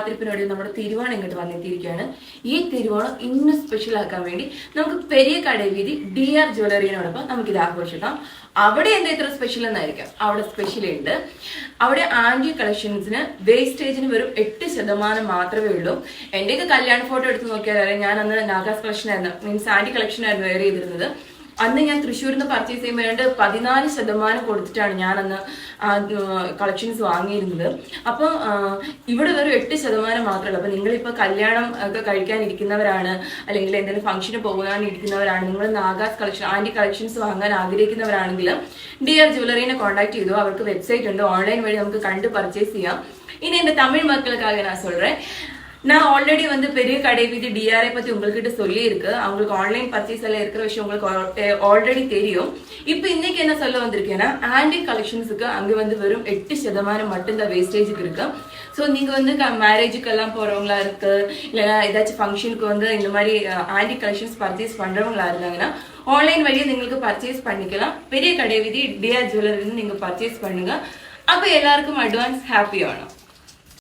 കാത്തിരിപ്പിനോടെ നമ്മുടെ തിരുവോണം ഇങ്ങോട്ട് വന്നെത്തിയിരിക്കുകയാണ്. ഈ തിരുവോണം ഇന്ന് സ്പെഷ്യൽ ആക്കാൻ വേണ്ടി നമുക്ക് പെരിയ കടവീതി DR ജ്വല്ലറിയോടൊപ്പം നമുക്കിത് ആഘോഷിക്കാം. അവിടെ എന്താ ഇത്ര സ്പെഷ്യൽ എന്നായിരിക്കാം. അവിടെ സ്പെഷ്യൽ ഉണ്ട്. അവിടെ ആന്റി കളക്ഷൻസിന് വേസ്റ്റേജിന് വെറും 8% മാത്രമേ ഉള്ളൂ. എന്റെയൊക്കെ കല്യാണ ഫോട്ടോ എടുത്ത് നോക്കിയാൽ അറിയാം, ഞാൻ അന്ന് നാഗാസ് കളക്ഷൻ ആയിരുന്നു, മീൻസ് ആന്റി കളക്ഷൻ ആയിരുന്നു വെയർ ചെയ്തിരുന്നത്. അന്ന് ഞാൻ തൃശ്ശൂരിൽ നിന്ന് പർച്ചേസ് ചെയ്യുമ്പോൾ 14% കൊടുത്തിട്ടാണ് ഞാൻ അന്ന് കളക്ഷൻസ് വാങ്ങിയിരുന്നത്. അപ്പോൾ ഇവിടെ വെറും 8% മാത്രമേ ഉള്ളൂ. അപ്പോൾ നിങ്ങളിപ്പോൾ കല്യാണം ഒക്കെ കഴിക്കാനിരിക്കുന്നവരാണ്, അല്ലെങ്കിൽ എന്തെങ്കിലും ഫംഗ്ഷന് പോകാനിരിക്കുന്നവരാണ്, നിങ്ങൾ നാഗാസ് കളക്ഷൻ ആന്റി കളക്ഷൻസ് വാങ്ങാൻ ആഗ്രഹിക്കുന്നവരാണെങ്കിൽ DR ജ്വല്ലറിനെ കോൺടാക്ട് ചെയ്തു. അവർക്ക് വെബ്സൈറ്റ് ഉണ്ട്, ഓൺലൈൻ വഴി നമുക്ക് കണ്ട് പർച്ചേസ് ചെയ്യാം. இனி இந்த தமிழ் மக்களுக்காக நான் சொல்றேன். நான் ஆல்ரெடி வந்து பெரிய கடை வீதி DR பத்தி உங்ககிட்ட சொல்லி இருக்கு. அவங்களுக்கு ஆன்லைன் பர்ச்சேஸ் எல்லாம் இருக்கிற விஷயம் உங்களுக்கு ஆல்ரெடி தெரியும். இப்போ இன்னைக்கு என்ன சொல்ல வந்திருக்கேன்னா, ஆன்டி கலெக்ஷன்ஸுக்கு அங்கே வந்து வெறும் 8% மட்டும்தான் வேஸ்டேஜுக்கு இருக்கு. ஸோ நீங்கள் வந்து மேரேஜுக்கெல்லாம் போகிறவங்களா இருக்கு, இல்லைன்னா ஏதாச்சும் ஃபங்க்ஷனுக்கு வந்து இந்த மாதிரி ஆன்டி கலெக்ஷன்ஸ் பர்ச்சேஸ் பண்ணுறவங்களா இருந்தாங்கன்னா ஆன்லைன் வழியாக നിങ്ങൾക്ക് பர்ச்சேஸ் பண்ணிக்கலாம். பெரிய கடை வீதி DR ஜுவல்லரின்னு நீங்கள் பர்ச்சேஸ் பண்ணுங்க. அப்போ எல்லாருக்கும் அட்வான்ஸ் ஹாப்பி ஆகணும்.